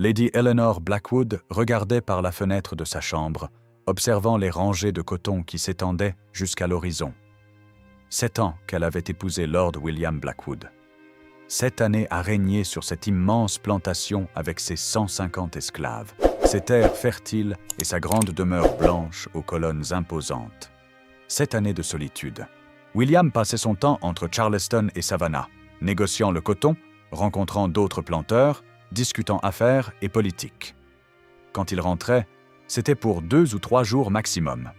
Lady Eleanor Blackwood regardait par la fenêtre de sa chambre, observant les rangées de coton qui s'étendaient jusqu'à l'horizon. 7 ans qu'elle avait épousé Lord William Blackwood. 7 années à régner sur cette immense plantation avec ses 150 esclaves, ses terres fertiles et sa grande demeure blanche aux colonnes imposantes. 7 années de solitude. William passait son temps entre Charleston et Savannah, négociant le coton, rencontrant d'autres planteurs, discutant affaires et politique. Quand il rentrait, c'était pour 2 ou 3 jours maximum.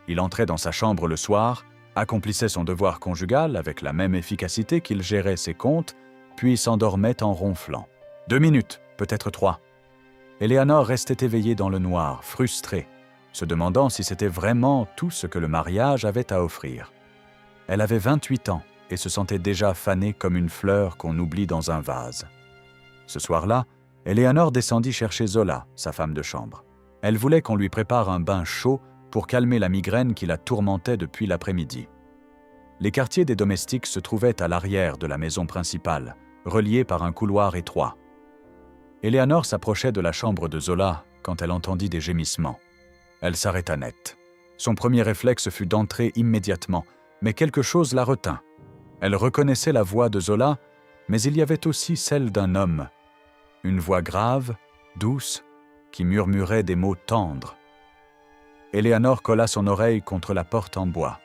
Il entrait dans sa chambre le soir, accomplissait son devoir conjugal avec la même efficacité qu'il gérait ses comptes, puis s'endormait en ronflant. 2 minutes, peut-être 3. Eleanor restait éveillée dans le noir, frustrée, se demandant si c'était vraiment tout ce que le mariage avait à offrir. Elle avait 28 ans et se sentait déjà fanée comme une fleur qu'on oublie dans un vase. Ce soir-là, Eleanor descendit chercher Zola, sa femme de chambre. Elle voulait qu'on lui prépare un bain chaud pour calmer la migraine qui la tourmentait depuis l'après-midi. Les quartiers des domestiques se trouvaient à l'arrière de la maison principale, reliés par un couloir étroit. Eleanor s'approchait de la chambre de Zola quand elle entendit des gémissements. Elle s'arrêta net. Son premier réflexe fut d'entrer immédiatement, mais quelque chose la retint. Elle reconnaissait la voix de Zola, mais il y avait aussi celle d'un homme. Une voix grave, douce, qui murmurait des mots tendres. Eleanor colla son oreille contre la porte en bois.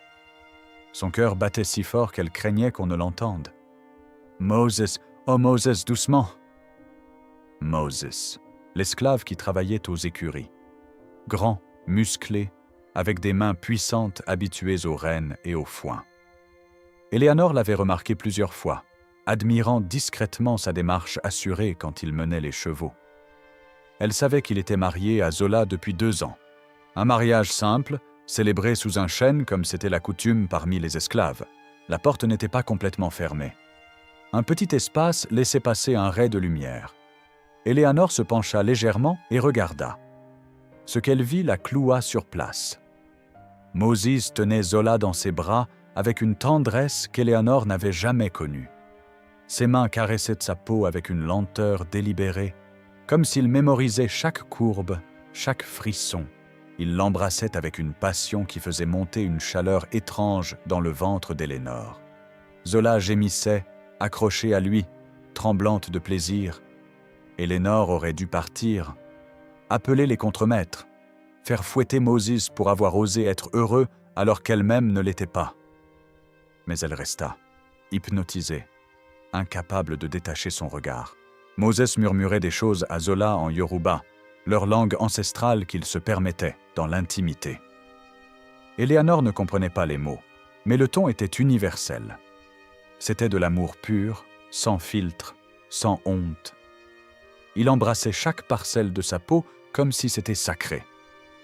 Son cœur battait si fort qu'elle craignait qu'on ne l'entende. « Moses, oh Moses, doucement !» Moses, l'esclave qui travaillait aux écuries. Grand, musclé, avec des mains puissantes habituées aux rênes et au foin. Eleanor l'avait remarqué plusieurs fois, admirant discrètement sa démarche assurée quand il menait les chevaux. Elle savait qu'il était marié à Zola depuis 2 ans. Un mariage simple, célébré sous un chêne comme c'était la coutume parmi les esclaves. La porte n'était pas complètement fermée. Un petit espace laissait passer un ray de lumière. Eleanor se pencha légèrement et regarda. Ce qu'elle vit la cloua sur place. Moses tenait Zola dans ses bras avec une tendresse qu'Eleanor n'avait jamais connue. Ses mains caressaient sa peau avec une lenteur délibérée, comme s'il mémorisait chaque courbe, chaque frisson. Il l'embrassait avec une passion qui faisait monter une chaleur étrange dans le ventre d'Eleanor. Zola gémissait, accrochée à lui, tremblante de plaisir. Eleanor aurait dû partir, appeler les contremaîtres, faire fouetter Moses pour avoir osé être heureux alors qu'elle-même ne l'était pas. Mais elle resta, hypnotisée, incapable de détacher son regard. Moses murmurait des choses à Zola en yoruba, leur langue ancestrale qu'il se permettait dans l'intimité. Eleanor ne comprenait pas les mots, mais le ton était universel. C'était de l'amour pur, sans filtre, sans honte. Il embrassait chaque parcelle de sa peau comme si c'était sacré.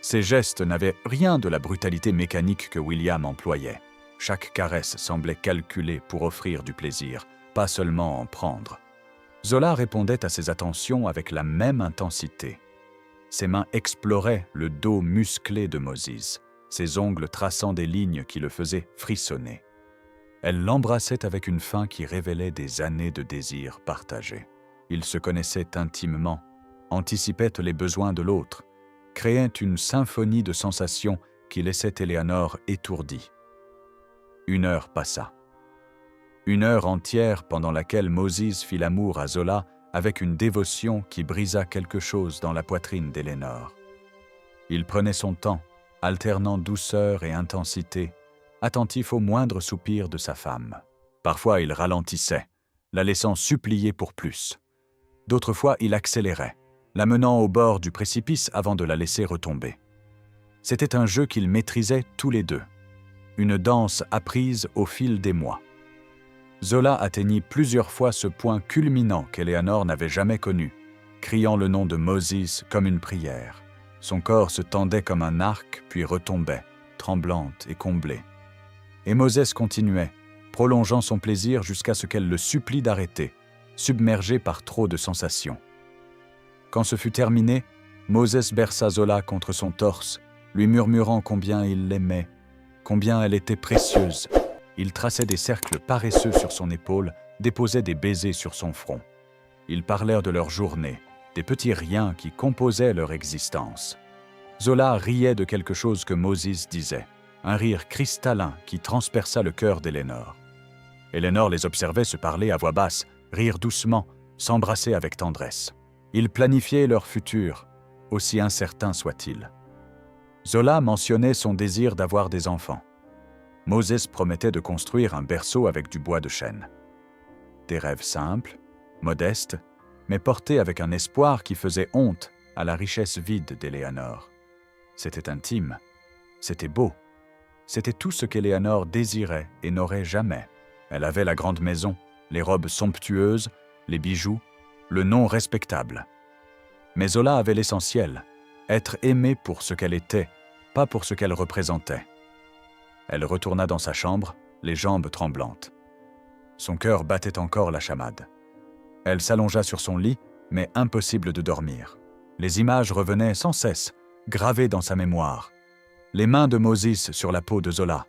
Ses gestes n'avaient rien de la brutalité mécanique que William employait. Chaque caresse semblait calculée pour offrir du plaisir, pas seulement en prendre. Zola répondait à ses attentions avec la même intensité. Ses mains exploraient le dos musclé de Moses, ses ongles traçant des lignes qui le faisaient frissonner. Elle l'embrassait avec une faim qui révélait des années de désir partagé. Ils se connaissaient intimement, anticipaient les besoins de l'autre, créaient une symphonie de sensations qui laissait Eleanor étourdie. 1 heure passa. 1 heure entière pendant laquelle Moses fit l'amour à Zola avec une dévotion qui brisa quelque chose dans la poitrine d'Eleanor. Il prenait son temps, alternant douceur et intensité, attentif au moindre soupir de sa femme. Parfois il ralentissait, la laissant supplier pour plus. D'autres fois il accélérait, la menant au bord du précipice avant de la laisser retomber. C'était un jeu qu'ils maîtrisaient tous les deux, une danse apprise au fil des mois. Zola atteignit plusieurs fois ce point culminant qu'Eleanor n'avait jamais connu, criant le nom de Moses comme une prière. Son corps se tendait comme un arc, puis retombait, tremblante et comblée. Et Moses continuait, prolongeant son plaisir jusqu'à ce qu'elle le supplie d'arrêter, submergée par trop de sensations. Quand ce fut terminé, Moses berça Zola contre son torse, lui murmurant combien il l'aimait, combien elle était précieuse. Il traçait des cercles paresseux sur son épaule, déposait des baisers sur son front. Ils parlèrent de leur journée, des petits riens qui composaient leur existence. Zola riait de quelque chose que Moses disait, un rire cristallin qui transperça le cœur d'Eléanor. Eléanor les observait se parler à voix basse, rire doucement, s'embrasser avec tendresse. Ils planifiaient leur futur, aussi incertain soit-il. Zola mentionnait son désir d'avoir des enfants. Moses promettait de construire un berceau avec du bois de chêne. Des rêves simples, modestes, mais portés avec un espoir qui faisait honte à la richesse vide d'Eléanor. C'était intime, c'était beau, c'était tout ce qu'Eléanor désirait et n'aurait jamais. Elle avait la grande maison, les robes somptueuses, les bijoux, le nom respectable. Mais Zola avait l'essentiel, être aimée pour ce qu'elle était, pas pour ce qu'elle représentait. Elle retourna dans sa chambre, les jambes tremblantes. Son cœur battait encore la chamade. Elle s'allongea sur son lit, mais impossible de dormir. Les images revenaient sans cesse, gravées dans sa mémoire. Les mains de Moses sur la peau de Zola,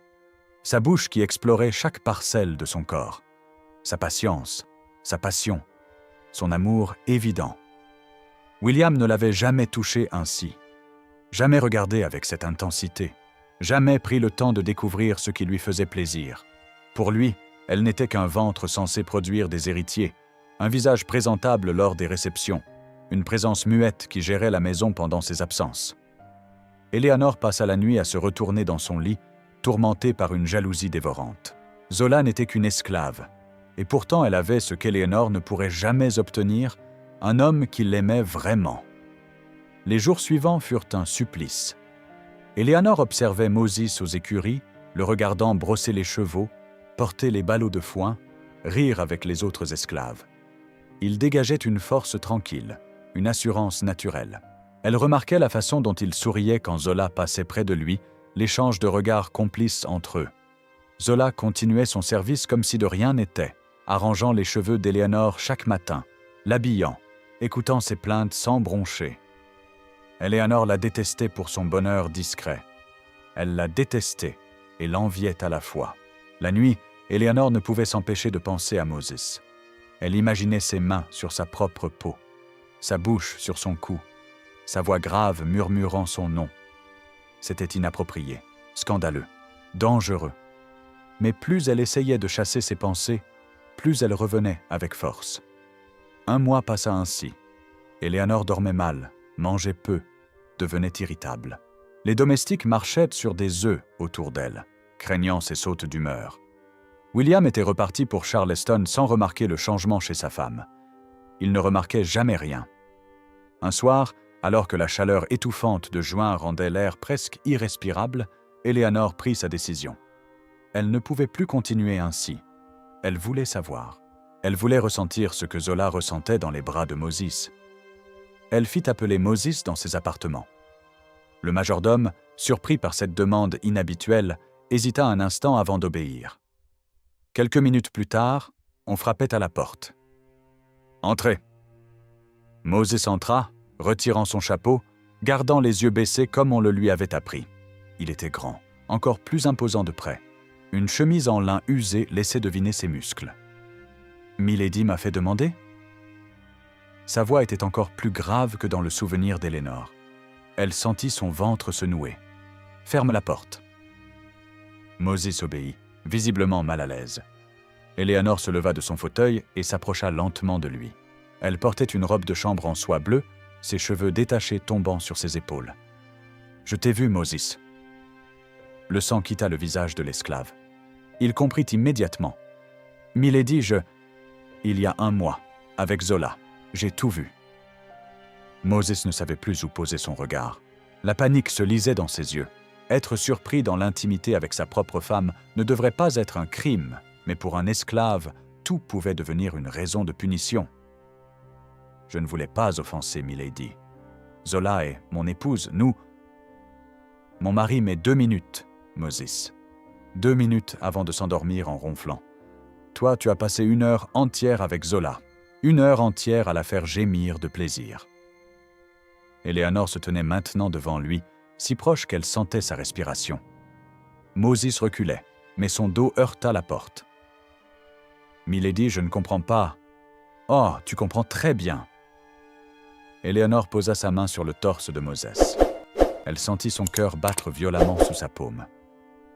sa bouche qui explorait chaque parcelle de son corps, sa patience, sa passion, son amour évident. William ne l'avait jamais touchée ainsi, jamais regardée avec cette intensité, jamais pris le temps de découvrir ce qui lui faisait plaisir. Pour lui, elle n'était qu'un ventre censé produire des héritiers, un visage présentable lors des réceptions, une présence muette qui gérait la maison pendant ses absences. Eléanor passa la nuit à se retourner dans son lit, tourmentée par une jalousie dévorante. Zola n'était qu'une esclave, et pourtant elle avait ce qu'Eléanor ne pourrait jamais obtenir, un homme qui l'aimait vraiment. Les jours suivants furent un supplice. Eléanor observait Moses aux écuries, le regardant brosser les chevaux, porter les ballots de foin, rire avec les autres esclaves. Il dégageait une force tranquille, une assurance naturelle. Elle remarquait la façon dont il souriait quand Zola passait près de lui, l'échange de regards complices entre eux. Zola continuait son service comme si de rien n'était, arrangeant les cheveux d'Eléanor chaque matin, l'habillant, écoutant ses plaintes sans broncher. Eléanor la détestait pour son bonheur discret. Elle la détestait et l'enviait à la fois. La nuit, Eléanor ne pouvait s'empêcher de penser à Moses. Elle imaginait ses mains sur sa propre peau, sa bouche sur son cou, sa voix grave murmurant son nom. C'était inapproprié, scandaleux, dangereux. Mais plus elle essayait de chasser ses pensées, plus elle revenait avec force. Un mois passa ainsi. Eléanor dormait mal, mangeait peu, devenait irritable. Les domestiques marchaient sur des œufs autour d'elle, craignant ses sautes d'humeur. William était reparti pour Charleston sans remarquer le changement chez sa femme. Il ne remarquait jamais rien. Un soir, alors que la chaleur étouffante de juin rendait l'air presque irrespirable, Eléanor prit sa décision. Elle ne pouvait plus continuer ainsi. Elle voulait savoir. Elle voulait ressentir ce que Zola ressentait dans les bras de Moses. Elle fit appeler Moses dans ses appartements. Le majordome, surpris par cette demande inhabituelle, hésita un instant avant d'obéir. Quelques minutes plus tard, on frappait à la porte. « Entrez !» Moses entra, retirant son chapeau, gardant les yeux baissés comme on le lui avait appris. Il était grand, encore plus imposant de près. Une chemise en lin usé laissait deviner ses muscles. « Milady m'a fait demander ?» Sa voix était encore plus grave que dans le souvenir d'Eléanor. Elle sentit son ventre se nouer. « Ferme la porte. » Moses obéit, visiblement mal à l'aise. Eléanor se leva de son fauteuil et s'approcha lentement de lui. Elle portait une robe de chambre en soie bleue, ses cheveux détachés tombant sur ses épaules. « Je t'ai vu, Moses. » Le sang quitta le visage de l'esclave. Il comprit immédiatement. « Milady, il y a un mois, avec Zola, j'ai tout vu. » Moses ne savait plus où poser son regard. La panique se lisait dans ses yeux. Être surpris dans l'intimité avec sa propre femme ne devrait pas être un crime, mais pour un esclave, tout pouvait devenir une raison de punition. Je ne voulais pas offenser Milady. Zola est mon épouse, nous... Mon mari met 2 minutes, Moses. 2 minutes avant de s'endormir en ronflant. Toi, tu as passé 1 heure entière avec Zola. 1 heure entière à la faire gémir de plaisir. Eléanor se tenait maintenant devant lui, si proche qu'elle sentait sa respiration. Moses reculait, mais son dos heurta la porte. « Milady, je ne comprends pas. »« Oh, tu comprends très bien. » Éléonore posa sa main sur le torse de Moses. Elle sentit son cœur battre violemment sous sa paume.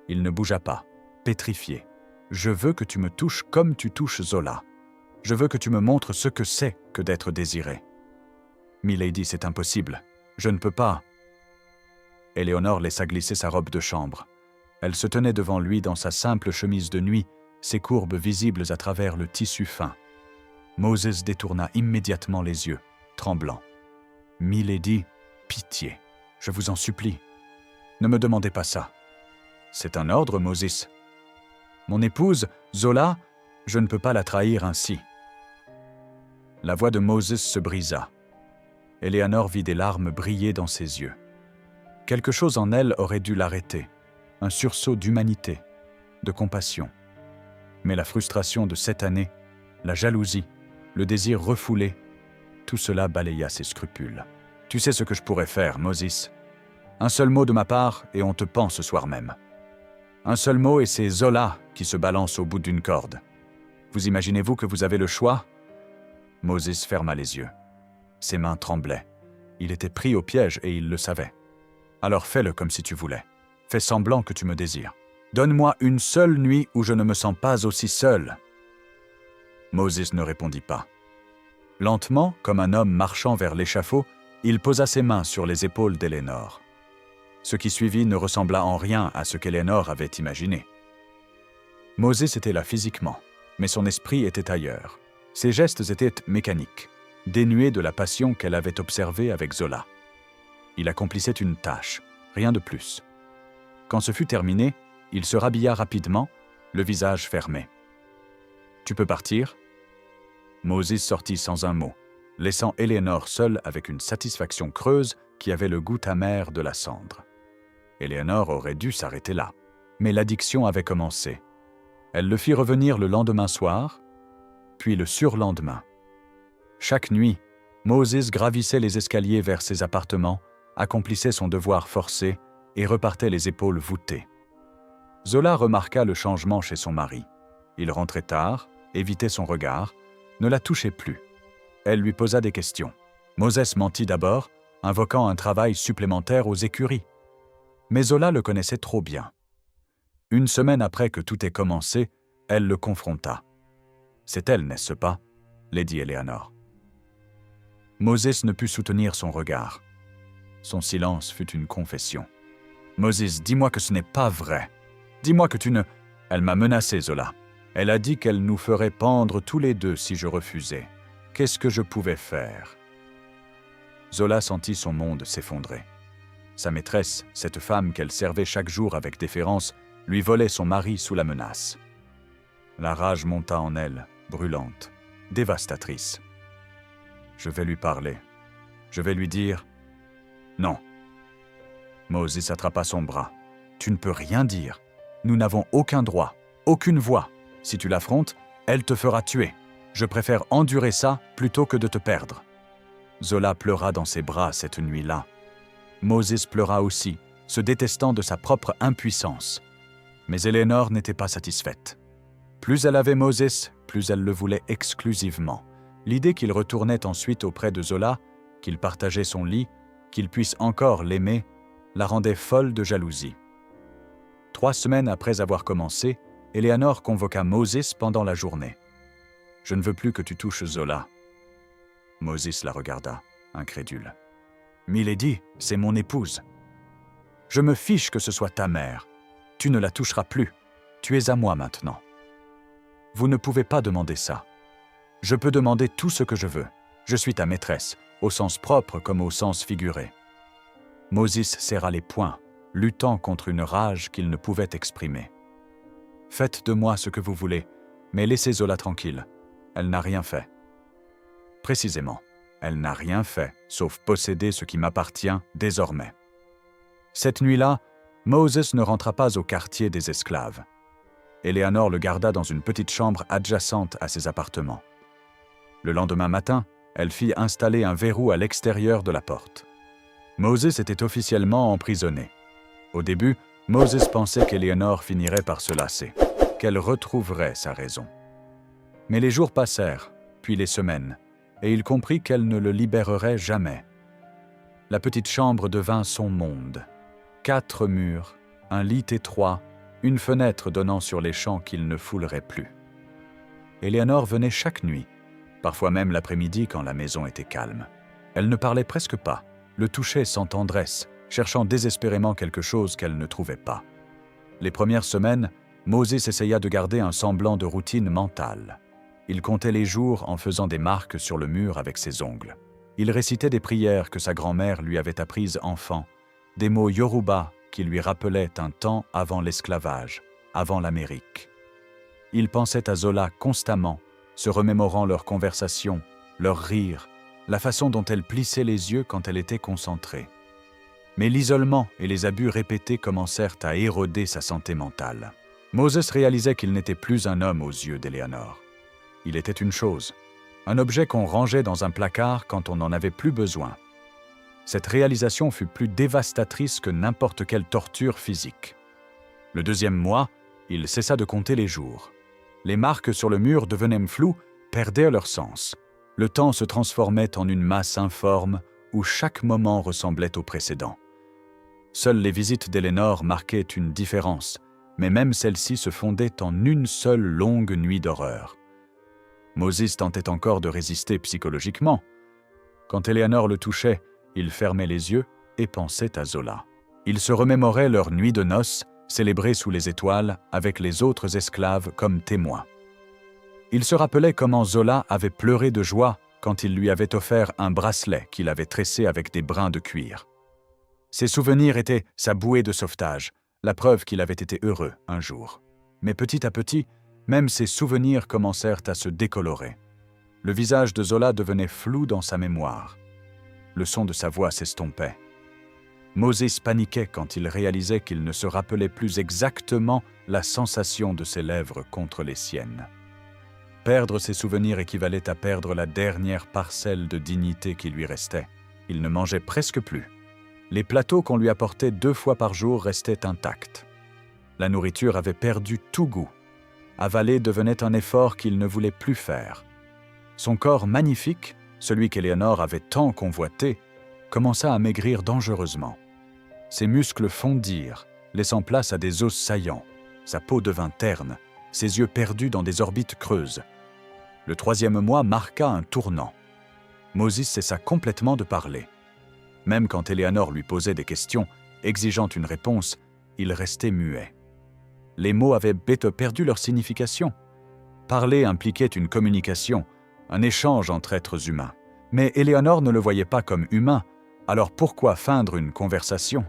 Il ne bougea pas, pétrifié. « Je veux que tu me touches comme tu touches Zola. Je veux que tu me montres ce que c'est que d'être désiré. » « Milady, c'est impossible. Je ne peux pas. » Éléonore laissa glisser sa robe de chambre. Elle se tenait devant lui dans sa simple chemise de nuit, ses courbes visibles à travers le tissu fin. Moses détourna immédiatement les yeux, tremblant. « Milady, pitié, je vous en supplie. Ne me demandez pas ça. C'est un ordre, Moses. Mon épouse, Zola, je ne peux pas la trahir ainsi. » La voix de Moses se brisa. Éléonore vit des larmes briller dans ses yeux. Quelque chose en elle aurait dû l'arrêter, un sursaut d'humanité, de compassion. Mais la frustration de cette année, la jalousie, le désir refoulé, tout cela balaya ses scrupules. « Tu sais ce que je pourrais faire, Moses. Un seul mot de ma part et on te pend ce soir même. Un seul mot et c'est Zola qui se balance au bout d'une corde. Vous imaginez-vous que vous avez le choix ?» Moses ferma les yeux. Ses mains tremblaient. Il était pris au piège et il le savait. « Alors fais-le comme si tu voulais. Fais semblant que tu me désires. Donne-moi une seule nuit où je ne me sens pas aussi seul. » Moses ne répondit pas. Lentement, comme un homme marchant vers l'échafaud, il posa ses mains sur les épaules d'Éléonore. Ce qui suivit ne ressembla en rien à ce qu'Éléonore avait imaginé. Moses était là physiquement, mais son esprit était ailleurs. Ses gestes étaient mécaniques, dénués de la passion qu'elle avait observée avec Zola. Il accomplissait une tâche, rien de plus. Quand ce fut terminé, il se rhabilla rapidement, le visage fermé. « Tu peux partir ?» Moses sortit sans un mot, laissant Éléonore seule avec une satisfaction creuse qui avait le goût amer de la cendre. Éléonore aurait dû s'arrêter là, mais l'addiction avait commencé. Elle le fit revenir le lendemain soir, puis le surlendemain. Chaque nuit, Moses gravissait les escaliers vers ses appartements, accomplissait son devoir forcé et repartait les épaules voûtées. Zola remarqua le changement chez son mari. Il rentrait tard, évitait son regard, ne la touchait plus. Elle lui posa des questions. Moses mentit d'abord, invoquant un travail supplémentaire aux écuries. Mais Zola le connaissait trop bien. Une semaine après que tout ait commencé, elle le confronta. « C'est elle, n'est-ce pas ?» Lady Éléonore. Moses ne put soutenir son regard. Son silence fut une confession. « Moses, dis-moi que ce n'est pas vrai. Dis-moi que tu ne... » Elle m'a menacé, Zola. Elle a dit qu'elle nous ferait pendre tous les deux si je refusais. Qu'est-ce que je pouvais faire? Zola sentit son monde s'effondrer. Sa maîtresse, cette femme qu'elle servait chaque jour avec déférence, lui volait son mari sous la menace. La rage monta en elle, brûlante, dévastatrice. Je vais lui parler. Je vais lui dire... Non. Moses attrapa son bras. Tu ne peux rien dire. Nous n'avons aucun droit, aucune voix. Si tu l'affrontes, elle te fera tuer. Je préfère endurer ça plutôt que de te perdre. Zola pleura dans ses bras cette nuit-là. Moses pleura aussi, se détestant de sa propre impuissance. Mais Éléonore n'était pas satisfaite. Plus elle avait Moses, plus elle le voulait exclusivement. L'idée qu'il retournait ensuite auprès de Zola, qu'il partageait son lit, qu'il puisse encore l'aimer, la rendait folle de jalousie. 3 semaines après avoir commencé, Éléonore convoqua Moses pendant la journée. « Je ne veux plus que tu touches Zola. » Moses la regarda, incrédule. « Milady, c'est mon épouse. Je me fiche que ce soit ta mère. Tu ne la toucheras plus. Tu es à moi maintenant. Vous ne pouvez pas demander ça. Je peux demander tout ce que je veux. Je suis ta maîtresse, au sens propre comme au sens figuré. » Moses serra les poings, luttant contre une rage qu'il ne pouvait exprimer. « Faites de moi ce que vous voulez, mais laissez Zola tranquille. Elle n'a rien fait. » Précisément, elle n'a rien fait, sauf posséder ce qui m'appartient désormais. Cette nuit-là, Moses ne rentra pas au quartier des esclaves. Éléonore le garda dans une petite chambre adjacente à ses appartements. Le lendemain matin, elle fit installer un verrou à l'extérieur de la porte. Moses était officiellement emprisonné. Au début, Moses pensait qu'Éléonore finirait par se lasser, qu'elle retrouverait sa raison. Mais les jours passèrent, puis les semaines, et il comprit qu'elle ne le libérerait jamais. La petite chambre devint son monde. 4 murs, un lit étroit, une fenêtre donnant sur les champs qu'il ne foulerait plus. Éléonore venait chaque nuit, parfois même l'après-midi quand la maison était calme. Elle ne parlait presque pas, le touchait sans tendresse, cherchant désespérément quelque chose qu'elle ne trouvait pas. Les premières semaines, Moses essaya de garder un semblant de routine mentale. Il comptait les jours en faisant des marques sur le mur avec ses ongles. Il récitait des prières que sa grand-mère lui avait apprises enfant, des mots yoruba qui lui rappelaient un temps avant l'esclavage, avant l'Amérique. Il pensait à Zola constamment, se remémorant leurs conversations, leurs rires, la façon dont elle plissait les yeux quand elle était concentrée. Mais l'isolement et les abus répétés commencèrent à éroder sa santé mentale. Moses réalisait qu'il n'était plus un homme aux yeux d'Éléonore. Il était une chose, un objet qu'on rangeait dans un placard quand on n'en avait plus besoin. Cette réalisation fut plus dévastatrice que n'importe quelle torture physique. Le 2e mois, il cessa de compter les jours. Les marques sur le mur devenaient floues, perdaient leur sens. Le temps se transformait en une masse informe où chaque moment ressemblait au précédent. Seules les visites d'Éléonore marquaient une différence, mais même celle-ci se fondait en une seule longue nuit d'horreur. Moses tentait encore de résister psychologiquement. Quand Éléonore le touchait, il fermait les yeux et pensait à Zola. Il se remémorait leur nuit de noces, célébrée sous les étoiles, avec les autres esclaves comme témoins. Il se rappelait comment Zola avait pleuré de joie quand il lui avait offert un bracelet qu'il avait tressé avec des brins de cuir. Ses souvenirs étaient sa bouée de sauvetage, la preuve qu'il avait été heureux un jour. Mais petit à petit, même ses souvenirs commencèrent à se décolorer. Le visage de Zola devenait flou dans sa mémoire. Le son de sa voix s'estompait. Moses paniquait quand il réalisait qu'il ne se rappelait plus exactement la sensation de ses lèvres contre les siennes. Perdre ses souvenirs équivalait à perdre la dernière parcelle de dignité qui lui restait. Il ne mangeait presque plus. Les plateaux qu'on lui apportait 2 fois par jour restaient intacts. La nourriture avait perdu tout goût. Avaler devenait un effort qu'il ne voulait plus faire. Son corps magnifique, celui qu'Éléonore avait tant convoité, commença à maigrir dangereusement. Ses muscles fondirent, laissant place à des os saillants. Sa peau devint terne, ses yeux perdus dans des orbites creuses. Le 3e mois marqua un tournant. Moses cessa complètement de parler. Même quand Éléonore lui posait des questions, exigeant une réponse, il restait muet. Les mots avaient perdu leur signification. Parler impliquait une communication, un échange entre êtres humains. Mais Éléonore ne le voyait pas comme humain, alors pourquoi feindre une conversation?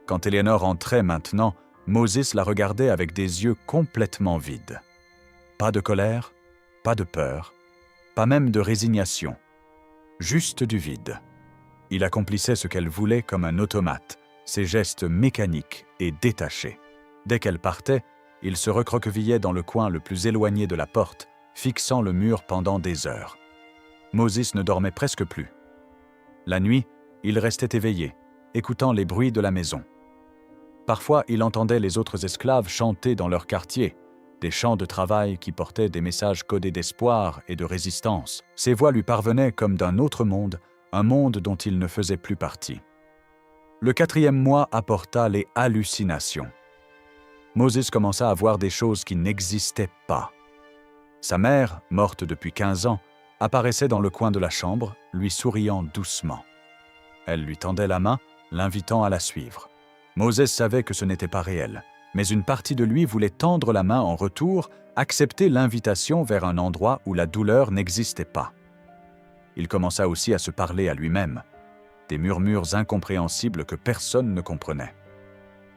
Quand Éléonore entrait maintenant, Moses la regardait avec des yeux complètement vides. Pas de colère, pas de peur, pas même de résignation. Juste du vide. Il accomplissait ce qu'elle voulait comme un automate, ses gestes mécaniques et détachés. Dès qu'elle partait, il se recroquevillait dans le coin le plus éloigné de la porte, fixant le mur pendant des heures. Moses ne dormait presque plus. La nuit, il restait éveillé, écoutant les bruits de la maison. Parfois, il entendait les autres esclaves chanter dans leur quartier, des chants de travail qui portaient des messages codés d'espoir et de résistance. Ces voix lui parvenaient comme d'un autre monde, un monde dont il ne faisait plus partie. Le 4e mois apporta les hallucinations. Moses commença à voir des choses qui n'existaient pas. Sa mère, morte depuis 15 ans, apparaissait dans le coin de la chambre, lui souriant doucement. Elle lui tendait la main, l'invitant à la suivre. Moses savait que ce n'était pas réel, mais une partie de lui voulait tendre la main en retour, accepter l'invitation vers un endroit où la douleur n'existait pas. Il commença aussi à se parler à lui-même, des murmures incompréhensibles que personne ne comprenait.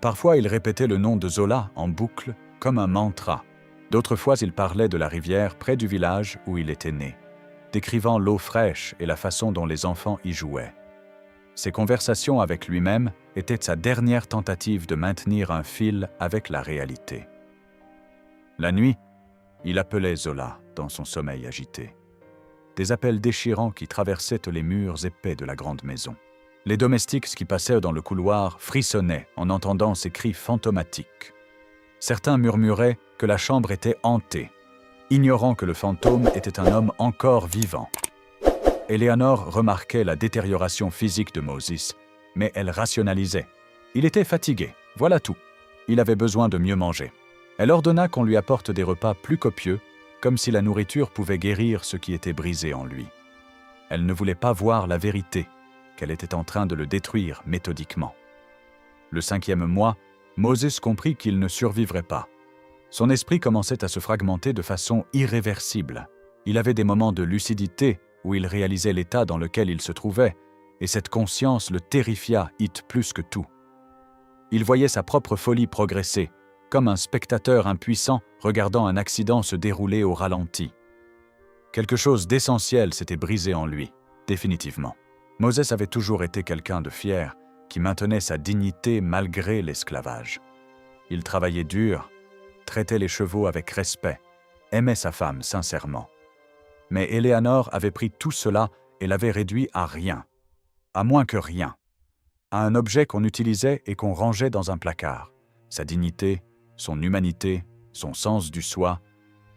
Parfois, il répétait le nom de Zola en boucle, comme un mantra. D'autres fois, il parlait de la rivière près du village où il était né, décrivant l'eau fraîche et la façon dont les enfants y jouaient. Ses conversations avec lui-même étaient sa dernière tentative de maintenir un fil avec la réalité. La nuit, il appelait Zola dans son sommeil agité. Des appels déchirants qui traversaient les murs épais de la grande maison. Les domestiques qui passaient dans le couloir frissonnaient en entendant ces cris fantomatiques. Certains murmuraient que la chambre était hantée. ignorant que le fantôme était un homme encore vivant. Eleanor remarquait la détérioration physique de Moses, mais elle rationalisait. Il était fatigué, voilà tout. Il avait besoin de mieux manger. Elle ordonna qu'on lui apporte des repas plus copieux, comme si la nourriture pouvait guérir ce qui était brisé en lui. Elle ne voulait pas voir la vérité, qu'elle était en train de le détruire méthodiquement. Le 5e mois, Moses comprit qu'il ne survivrait pas. Son esprit commençait à se fragmenter de façon irréversible. Il avait des moments de lucidité où il réalisait l'état dans lequel il se trouvait, et cette conscience le terrifia plus que tout. Il voyait sa propre folie progresser, comme un spectateur impuissant regardant un accident se dérouler au ralenti. Quelque chose d'essentiel s'était brisé en lui, définitivement. Moses avait toujours été quelqu'un de fier, qui maintenait sa dignité malgré l'esclavage. Il travaillait dur, traitait les chevaux avec respect, aimait sa femme sincèrement. Mais Eleanor avait pris tout cela et l'avait réduit à rien, à moins que rien, à un objet qu'on utilisait et qu'on rangeait dans un placard. Sa dignité, son humanité, son sens du soi,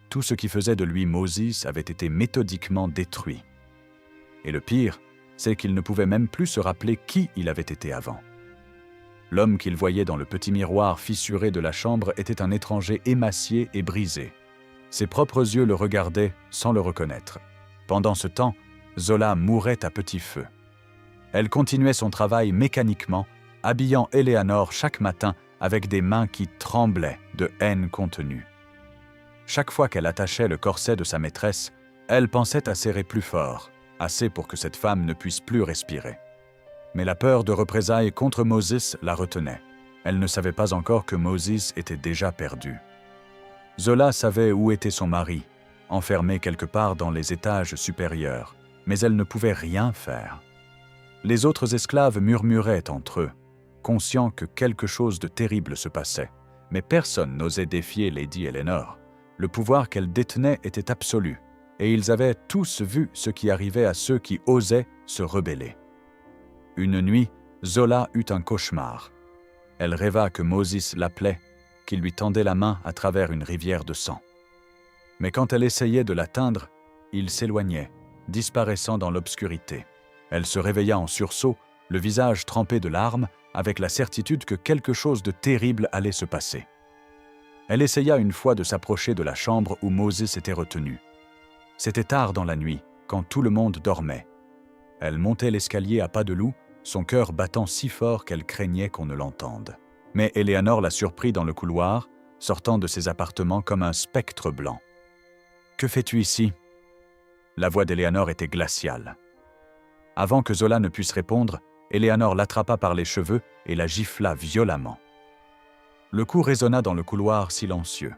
tout ce qui faisait de lui Moses avait été méthodiquement détruit. Et le pire, c'est qu'il ne pouvait même plus se rappeler qui il avait été avant. L'homme qu'il voyait dans le petit miroir fissuré de la chambre était un étranger émacié et brisé. Ses propres yeux le regardaient sans le reconnaître. Pendant ce temps, Zola mourait à petit feu. Elle continuait son travail mécaniquement, habillant Eleanor chaque matin avec des mains qui tremblaient de haine contenue. Chaque fois qu'elle attachait le corset de sa maîtresse, elle pensait à serrer plus fort, assez pour que cette femme ne puisse plus respirer. Mais la peur de représailles contre Moses la retenait. Elle ne savait pas encore que Moses était déjà perdu. Zola savait où était son mari, enfermé quelque part dans les étages supérieurs, mais elle ne pouvait rien faire. Les autres esclaves murmuraient entre eux, conscients que quelque chose de terrible se passait, mais personne n'osait défier Lady Eleanor. Le pouvoir qu'elle détenait était absolu, et ils avaient tous vu ce qui arrivait à ceux qui osaient se rebeller. Une nuit, Zola eut un cauchemar. Elle rêva que Moses l'appelait, qu'il lui tendait la main à travers une rivière de sang. Mais quand elle essayait de l'atteindre, il s'éloignait, disparaissant dans l'obscurité. Elle se réveilla en sursaut, le visage trempé de larmes, avec la certitude que quelque chose de terrible allait se passer. Elle essaya une fois de s'approcher de la chambre où Moses était retenu. C'était tard dans la nuit, quand tout le monde dormait. Elle montait l'escalier à pas de loup, son cœur battant si fort qu'elle craignait qu'on ne l'entende. Mais Eleanor la surprit dans le couloir, sortant de ses appartements comme un spectre blanc. « Que fais-tu ici » La voix d'Eleanor était glaciale. Avant que Zola ne puisse répondre, Eleanor l'attrapa par les cheveux et la gifla violemment. Le coup résonna dans le couloir silencieux.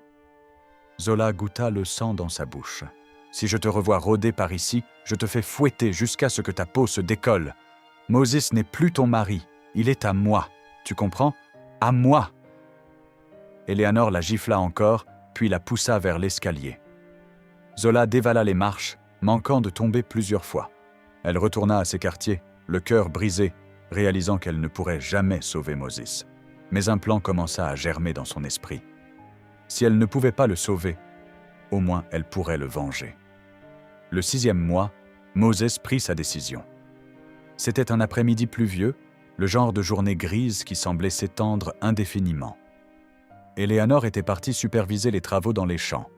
Zola goûta le sang dans sa bouche. « Si je te revois rôder par ici, je te fais fouetter jusqu'à ce que ta peau se décolle. Moses n'est plus ton mari, il est à moi. Tu comprends ? À moi !» Eleanor la gifla encore, puis la poussa vers l'escalier. Zola dévala les marches, manquant de tomber plusieurs fois. Elle retourna à ses quartiers, le cœur brisé, réalisant qu'elle ne pourrait jamais sauver Moses. Mais un plan commença à germer dans son esprit. Si elle ne pouvait pas le sauver, au moins elle pourrait le venger. Le 6e mois, Moses prit sa décision. C'était un après-midi pluvieux, le genre de journée grise qui semblait s'étendre indéfiniment. Eleanor était partie superviser les travaux dans les champs.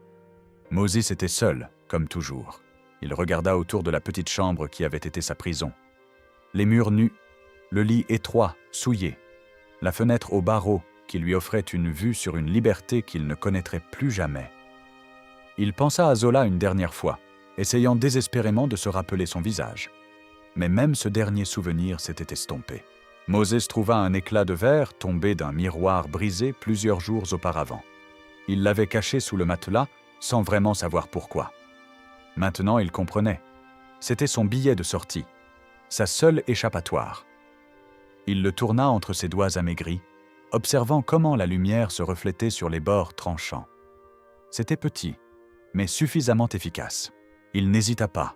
Moses était seul, comme toujours. Il regarda autour de la petite chambre qui avait été sa prison. Les murs nus, le lit étroit, souillé, la fenêtre aux barreaux qui lui offrait une vue sur une liberté qu'il ne connaîtrait plus jamais. Il pensa à Zola une dernière fois, essayant désespérément de se rappeler son visage. Mais même ce dernier souvenir s'était estompé. Moses trouva un éclat de verre tombé d'un miroir brisé plusieurs jours auparavant. Il l'avait caché sous le matelas sans vraiment savoir pourquoi. Maintenant, il comprenait. C'était son billet de sortie, sa seule échappatoire. Il le tourna entre ses doigts amaigris, observant comment la lumière se reflétait sur les bords tranchants. C'était petit, mais suffisamment efficace. Il n'hésita pas.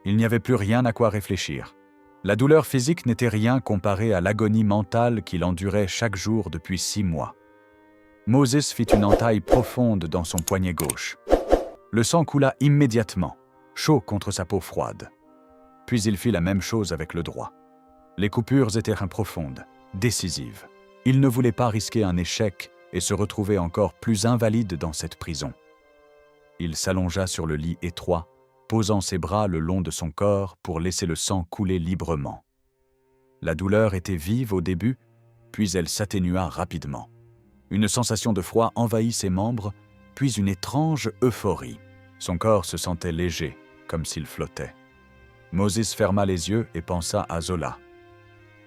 Il n'y avait plus rien à quoi réfléchir. La douleur physique n'était rien comparée à l'agonie mentale qu'il endurait chaque jour depuis 6 mois. Moses fit une entaille profonde dans son poignet gauche. Le sang coula immédiatement, chaud contre sa peau froide. Puis il fit la même chose avec le droit. Les coupures étaient profondes, décisives. Il ne voulait pas risquer un échec et se retrouver encore plus invalide dans cette prison. Il s'allongea sur le lit étroit, posant ses bras le long de son corps pour laisser le sang couler librement. La douleur était vive au début, puis elle s'atténua rapidement. Une sensation de froid envahit ses membres, puis une étrange euphorie. Son corps se sentait léger, comme s'il flottait. Moses ferma les yeux et pensa à Zola.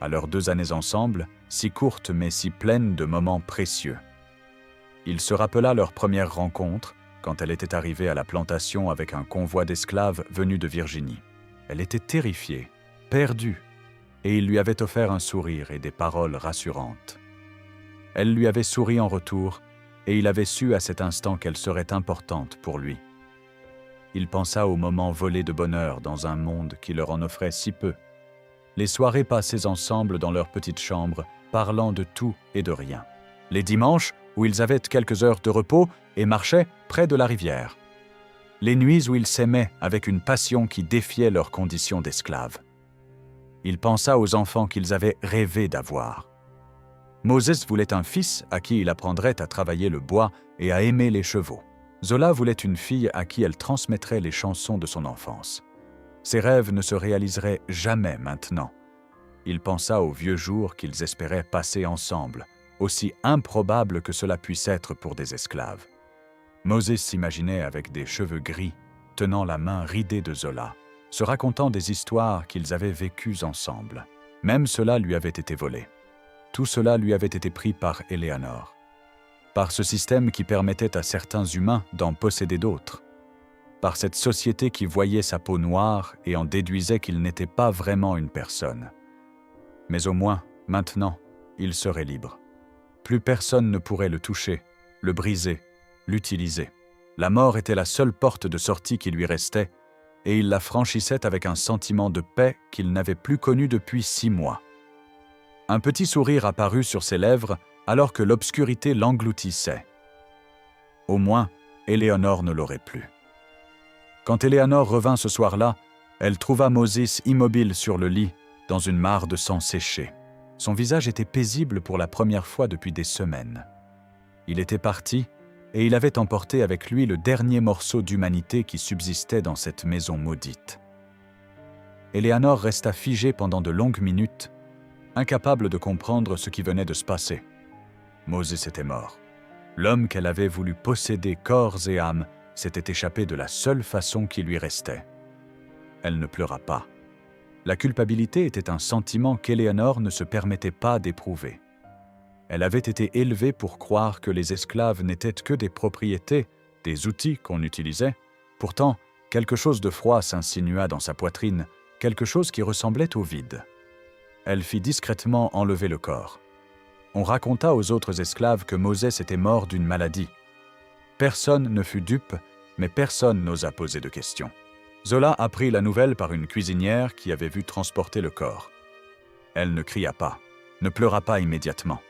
À leurs 2 années ensemble, si courtes mais si pleines de moments précieux. Il se rappela leur première rencontre, quand elle était arrivée à la plantation avec un convoi d'esclaves venus de Virginie. Elle était terrifiée, perdue, et il lui avait offert un sourire et des paroles rassurantes. Elle lui avait souri en retour, et il avait su à cet instant qu'elle serait importante pour lui. Il pensa aux moments volés de bonheur dans un monde qui leur en offrait si peu. Les soirées passées ensemble dans leur petite chambre, parlant de tout et de rien. Les dimanches où ils avaient quelques heures de repos et marchaient près de la rivière. Les nuits où ils s'aimaient avec une passion qui défiait leur condition d'esclaves. Il pensa aux enfants qu'ils avaient rêvé d'avoir. Moses voulait un fils à qui il apprendrait à travailler le bois et à aimer les chevaux. Zola voulait une fille à qui elle transmettrait les chansons de son enfance. Ses rêves ne se réaliseraient jamais maintenant. Il pensa aux vieux jours qu'ils espéraient passer ensemble, aussi improbable que cela puisse être pour des esclaves. Moses s'imaginait avec des cheveux gris, tenant la main ridée de Zola, se racontant des histoires qu'ils avaient vécues ensemble. Même cela lui avait été volé. Tout cela lui avait été pris par Éléanore, par ce système qui permettait à certains humains d'en posséder d'autres, par cette société qui voyait sa peau noire et en déduisait qu'il n'était pas vraiment une personne. Mais au moins, maintenant, il serait libre. Plus personne ne pourrait le toucher, le briser, l'utiliser. La mort était la seule porte de sortie qui lui restait, et il la franchissait avec un sentiment de paix qu'il n'avait plus connu depuis 6 mois. Un petit sourire apparut sur ses lèvres alors que l'obscurité l'engloutissait. Au moins, Éléonore ne l'aurait plus. Quand Éléonore revint ce soir-là, elle trouva Moses immobile sur le lit, dans une mare de sang séché. Son visage était paisible pour la première fois depuis des semaines. Il était parti, et il avait emporté avec lui le dernier morceau d'humanité qui subsistait dans cette maison maudite. Éléonore resta figée pendant de longues minutes, incapable de comprendre ce qui venait de se passer. Moses était mort. L'homme qu'elle avait voulu posséder corps et âme s'était échappé de la seule façon qui lui restait. Elle ne pleura pas. La culpabilité était un sentiment qu'Éléonore ne se permettait pas d'éprouver. Elle avait été élevée pour croire que les esclaves n'étaient que des propriétés, des outils qu'on utilisait. Pourtant, quelque chose de froid s'insinua dans sa poitrine, quelque chose qui ressemblait au vide. Elle fit discrètement enlever le corps. On raconta aux autres esclaves que Moses était mort d'une maladie. Personne ne fut dupe, mais personne n'osa poser de questions. Zola apprit la nouvelle par une cuisinière qui avait vu transporter le corps. Elle ne cria pas, ne pleura pas immédiatement.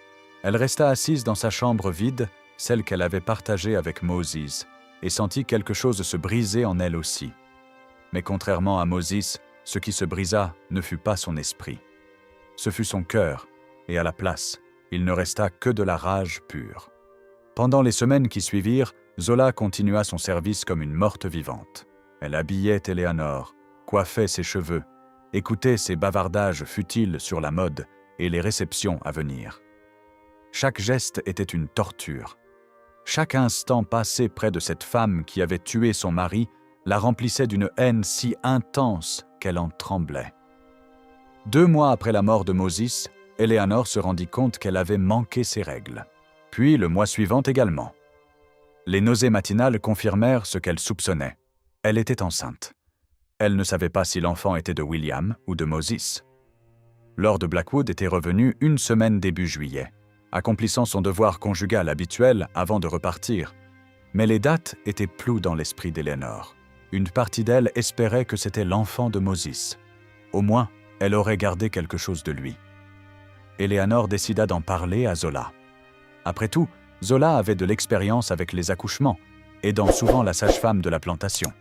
Elle resta assise dans sa chambre vide, celle qu'elle avait partagée avec Moses, et sentit quelque chose se briser en elle aussi. Mais contrairement à Moses, ce qui se brisa ne fut pas son esprit. Ce fut son cœur, et à la place, il ne resta que de la rage pure. Pendant les semaines qui suivirent, Zola continua son service comme une morte vivante. Elle habillait Éléonore, coiffait ses cheveux, écoutait ses bavardages futiles sur la mode et les réceptions à venir. Chaque geste était une torture. Chaque instant passé près de cette femme qui avait tué son mari la remplissait d'une haine si intense qu'elle en tremblait. 2 mois après la mort de Moses, Éléonore se rendit compte qu'elle avait manqué ses règles. Puis le mois suivant également. Les nausées matinales confirmèrent ce qu'elle soupçonnait. Elle était enceinte. Elle ne savait pas si l'enfant était de William ou de Moses. Lord Blackwood était revenu 1 semaine début juillet, accomplissant son devoir conjugal habituel avant de repartir. Mais les dates étaient floues dans l'esprit d'Éléonore. Une partie d'elle espérait que c'était l'enfant de Moses. Au moins, elle aurait gardé quelque chose de lui. Éléonore décida d'en parler à Zola. Après tout, Zola avait de l'expérience avec les accouchements, aidant souvent la sage-femme de la plantation.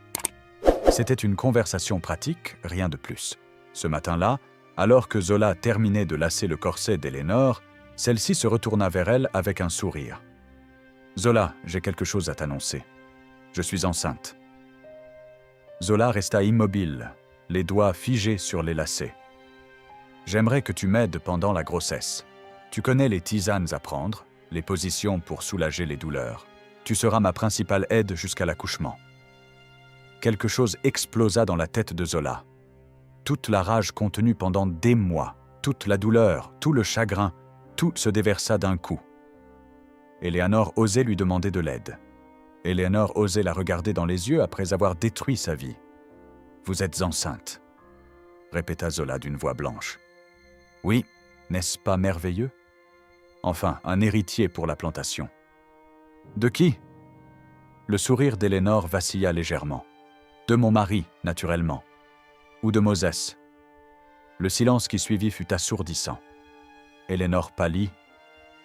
C'était une conversation pratique, rien de plus. Ce matin-là, alors que Zola terminait de lasser le corset d'Eleanor, celle-ci se retourna vers elle avec un sourire. « Zola, j'ai quelque chose à t'annoncer. Je suis enceinte. » Zola resta immobile, les doigts figés sur les lacets. « J'aimerais que tu m'aides pendant la grossesse. Tu connais les tisanes à prendre, les positions pour soulager les douleurs. Tu seras ma principale aide jusqu'à l'accouchement. » Quelque chose explosa dans la tête de Zola. Toute la rage contenue pendant des mois, toute la douleur, tout le chagrin, tout se déversa d'un coup. Eleanor osait lui demander de l'aide. Eleanor osait la regarder dans les yeux après avoir détruit sa vie. « Vous êtes enceinte », répéta Zola d'une voix blanche. « Oui, n'est-ce pas merveilleux? Enfin, un héritier pour la plantation. »« De qui ?» Le sourire d'Eleanor vacilla légèrement. « De mon mari, naturellement. Ou de Moses. » Le silence qui suivit fut assourdissant. Eleanor pâlit,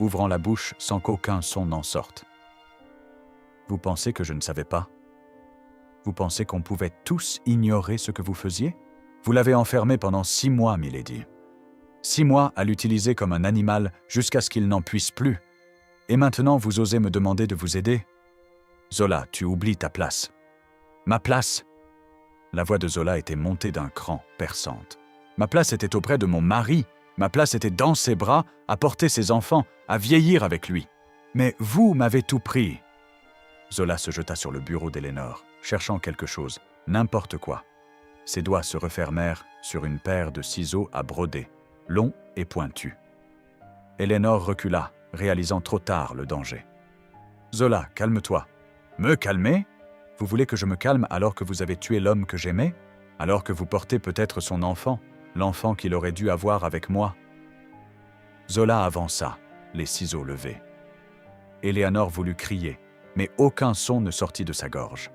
ouvrant la bouche sans qu'aucun son n'en sorte. « Vous pensez que je ne savais pas? Vous pensez qu'on pouvait tous ignorer ce que vous faisiez? Vous l'avez enfermé pendant 6 mois, milady. 6 mois à l'utiliser comme un animal jusqu'à ce qu'il n'en puisse plus. Et maintenant, vous osez me demander de vous aider? Zola, tu oublies ta place. »« Ma place ?» La voix de Zola était montée d'un cran, perçante. « Ma place était auprès de mon mari. Ma place était dans ses bras, à porter ses enfants, à vieillir avec lui. Mais vous m'avez tout pris. » Zola se jeta sur le bureau d'Eleanor, cherchant quelque chose, n'importe quoi. Ses doigts se refermèrent sur une paire de ciseaux à broder, longs et pointus. Eleanor recula, réalisant trop tard le danger. « Zola, calme-toi. »« Me calmer? Vous voulez que je me calme alors que vous avez tué l'homme que j'aimais? Alors que vous portez peut-être son enfant, l'enfant qu'il aurait dû avoir avec moi ?» Zola avança, les ciseaux levés. Eleanor voulut crier, mais aucun son ne sortit de sa gorge.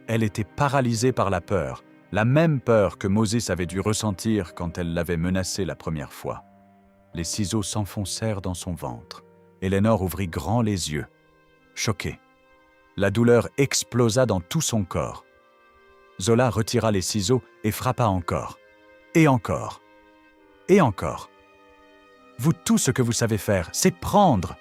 Elle était paralysée par la peur, la même peur que Moses avait dû ressentir quand elle l'avait menacé la première fois. Les ciseaux s'enfoncèrent dans son ventre. Eleanor ouvrit grand les yeux, choquée. La douleur explosa dans tout son corps. Zola retira les ciseaux et frappa encore. Et encore. Et encore. « Vous, tout ce que vous savez faire, c'est prendre !»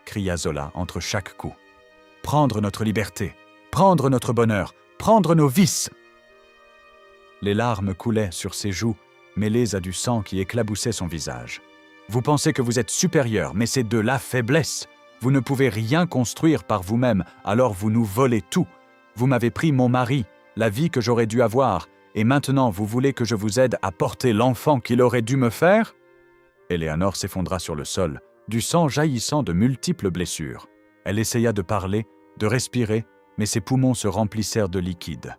cria Zola entre chaque coup. « Prendre notre liberté, prendre notre bonheur, prendre nos vices !» Les larmes coulaient sur ses joues, mêlées à du sang qui éclaboussait son visage. « Vous pensez que vous êtes supérieur, mais c'est de la faiblesse. Vous ne pouvez rien construire par vous-même, alors vous nous volez tout. Vous m'avez pris mon mari, la vie que j'aurais dû avoir, et maintenant vous voulez que je vous aide à porter l'enfant qu'il aurait dû me faire ?» Eleanor s'effondra sur le sol, du sang jaillissant de multiples blessures. Elle essaya de parler, de respirer, mais ses poumons se remplissèrent de liquide.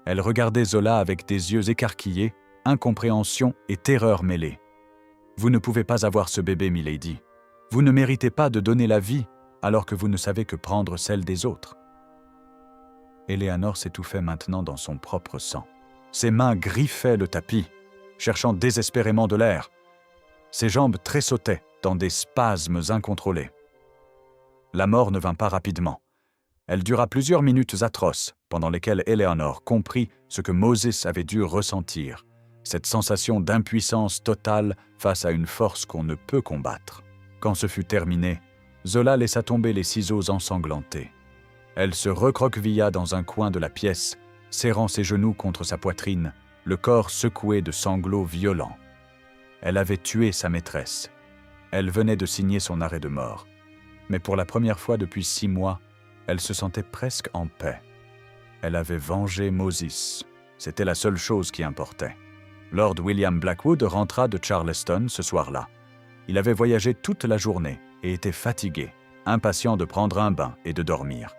Elle regardait Zola avec des yeux écarquillés, incompréhension et terreur mêlées. « Vous ne pouvez pas avoir ce bébé, milady. Vous ne méritez pas de donner la vie alors que vous ne savez que prendre celle des autres. » Eleanor s'étouffait maintenant dans son propre sang. Ses mains griffaient le tapis, cherchant désespérément de l'air. Ses jambes tressautaient dans des spasmes incontrôlés. La mort ne vint pas rapidement. Elle dura plusieurs minutes atroces, pendant lesquelles Eleanor comprit ce que Moses avait dû ressentir, cette sensation d'impuissance totale face à une force qu'on ne peut combattre. Quand ce fut terminé, Zola laissa tomber les ciseaux ensanglantés. Elle se recroquevilla dans un coin de la pièce, serrant ses genoux contre sa poitrine, le corps secoué de sanglots violents. Elle avait tué sa maîtresse. Elle venait de signer son arrêt de mort. Mais pour la première fois depuis 6 mois, elle se sentait presque en paix. Elle avait vengé Moses. C'était la seule chose qui importait. Lord William Blackwood rentra de Charleston ce soir-là. Il avait voyagé toute la journée et était fatigué, impatient de prendre un bain et de dormir.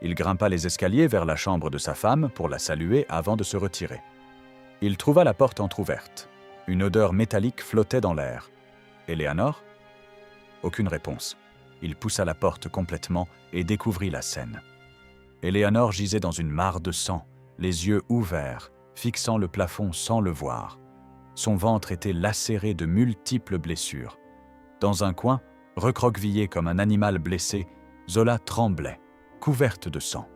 Il grimpa les escaliers vers la chambre de sa femme pour la saluer avant de se retirer. Il trouva la porte entr'ouverte. Une odeur métallique flottait dans l'air. « Eleanor ?» Aucune réponse. Il poussa la porte complètement et découvrit la scène. Eleanor gisait dans une mare de sang, les yeux ouverts, fixant le plafond sans le voir. Son ventre était lacéré de multiples blessures. Dans un coin, recroquevillé comme un animal blessé, Zola tremblait, couverte de sang.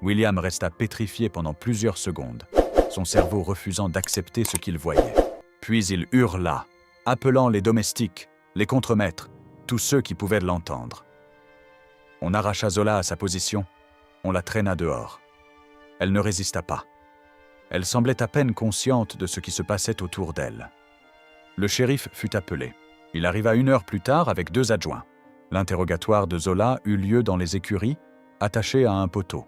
William resta pétrifié pendant plusieurs secondes, son cerveau refusant d'accepter ce qu'il voyait. Puis il hurla, appelant les domestiques, les contremaîtres, tous ceux qui pouvaient l'entendre. On arracha Zola à sa position, on la traîna dehors. Elle ne résista pas. Elle semblait à peine consciente de ce qui se passait autour d'elle. Le shérif fut appelé. Il arriva 1 heure plus tard avec 2 adjoints. L'interrogatoire de Zola eut lieu dans les écuries, attachée à un poteau.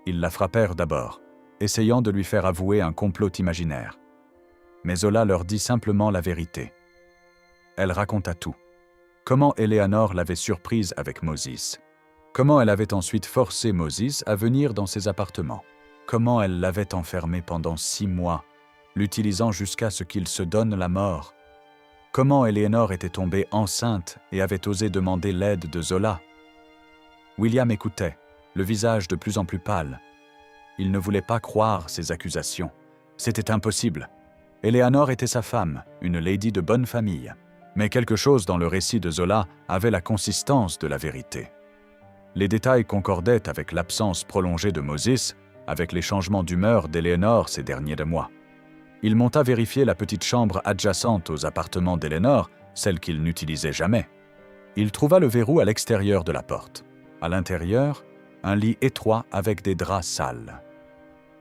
Ils la frappèrent d'abord, essayant de lui faire avouer un complot imaginaire. Mais Zola leur dit simplement la vérité. Elle raconta tout. Comment Eleanor l'avait surprise avec Moses. Comment elle avait ensuite forcé Moses à venir dans ses appartements. Comment elle l'avait enfermé pendant 6 mois, l'utilisant jusqu'à ce qu'il se donne la mort. Comment Eleanor était tombée enceinte et avait osé demander l'aide de Zola. William écoutait, le visage de plus en plus pâle. Il ne voulait pas croire ces accusations. C'était impossible. Eleanor était sa femme, une lady de bonne famille. Mais quelque chose dans le récit de Zola avait la consistance de la vérité. Les détails concordaient avec l'absence prolongée de Moses, avec les changements d'humeur d'Eleanor ces derniers mois. Il monta vérifier la petite chambre adjacente aux appartements d'Eleanor, celle qu'il n'utilisait jamais. Il trouva le verrou à l'extérieur de la porte. À l'intérieur, un lit étroit avec des draps sales.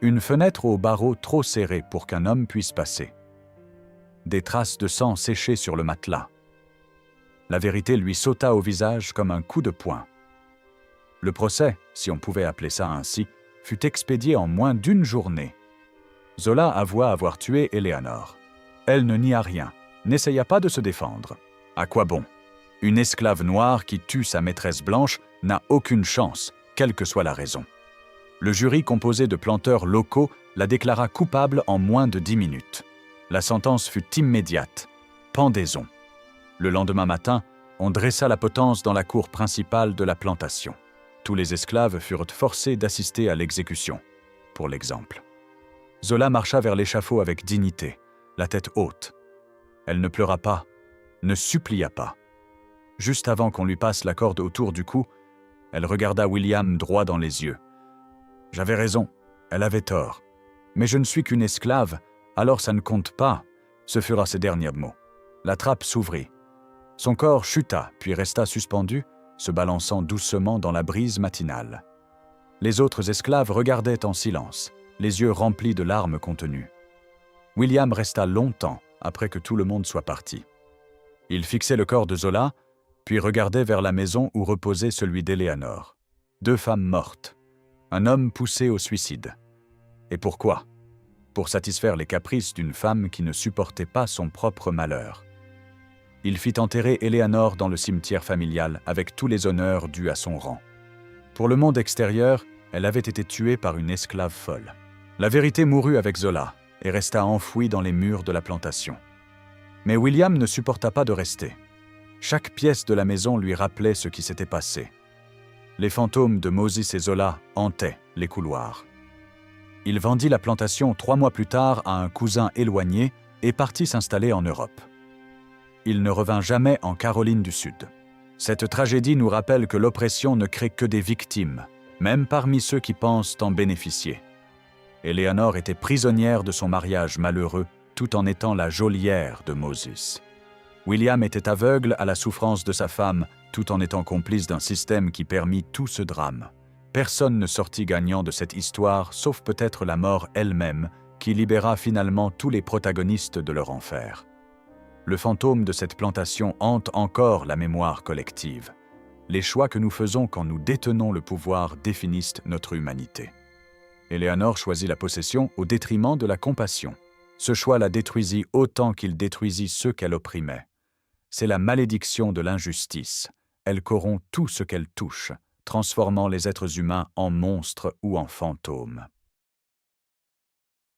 Une fenêtre aux barreaux trop serrés pour qu'un homme puisse passer. Des traces de sang séchées sur le matelas. La vérité lui sauta au visage comme un coup de poing. Le procès, si on pouvait appeler ça ainsi, fut expédié en moins d'1 journée. Zola avoua avoir tué Eleanor. Elle ne nia rien, n'essaya pas de se défendre. À quoi bon? Une esclave noire qui tue sa maîtresse blanche n'a aucune chance, quelle que soit la raison. Le jury composé de planteurs locaux la déclara coupable en moins de 10 minutes. La sentence fut immédiate, pendaison. Le lendemain matin, on dressa la potence dans la cour principale de la plantation. Tous les esclaves furent forcés d'assister à l'exécution, pour l'exemple. Zola marcha vers l'échafaud avec dignité, la tête haute. Elle ne pleura pas, ne supplia pas. Juste avant qu'on lui passe la corde autour du cou, elle regarda William droit dans les yeux. « J'avais raison, elle avait tort. Mais je ne suis qu'une esclave, alors ça ne compte pas. » Ce furent ses derniers mots. La trappe s'ouvrit. Son corps chuta, puis resta suspendu, se balançant doucement dans la brise matinale. Les autres esclaves regardaient en silence, les yeux remplis de larmes contenues. William resta longtemps après que tout le monde soit parti. Il fixait le corps de Zola, puis regardait vers la maison où reposait celui d'Eleanor. 2 femmes mortes. Un homme poussé au suicide. Et pourquoi? Pour satisfaire les caprices d'une femme qui ne supportait pas son propre malheur. Il fit enterrer Eleanor dans le cimetière familial avec tous les honneurs dus à son rang. Pour le monde extérieur, elle avait été tuée par une esclave folle. La vérité mourut avec Zola et resta enfouie dans les murs de la plantation. Mais William ne supporta pas de rester. Chaque pièce de la maison lui rappelait ce qui s'était passé. Les fantômes de Moses et Zola hantaient les couloirs. Il vendit la plantation 3 mois plus tard à un cousin éloigné et partit s'installer en Europe. Il ne revint jamais en Caroline du Sud. Cette tragédie nous rappelle que l'oppression ne crée que des victimes, même parmi ceux qui pensent en bénéficier. Eleanor était prisonnière de son mariage malheureux, tout en étant la geôlière de Moses. William était aveugle à la souffrance de sa femme, tout en étant complice d'un système qui permit tout ce drame. Personne ne sortit gagnant de cette histoire, sauf peut-être la mort elle-même, qui libéra finalement tous les protagonistes de leur enfer. Le fantôme de cette plantation hante encore la mémoire collective. Les choix que nous faisons quand nous détenons le pouvoir définissent notre humanité. Eleanor choisit la possession au détriment de la compassion. Ce choix la détruisit autant qu'il détruisit ceux qu'elle opprimait. C'est la malédiction de l'injustice. Elle corrompt tout ce qu'elle touche, transformant les êtres humains en monstres ou en fantômes.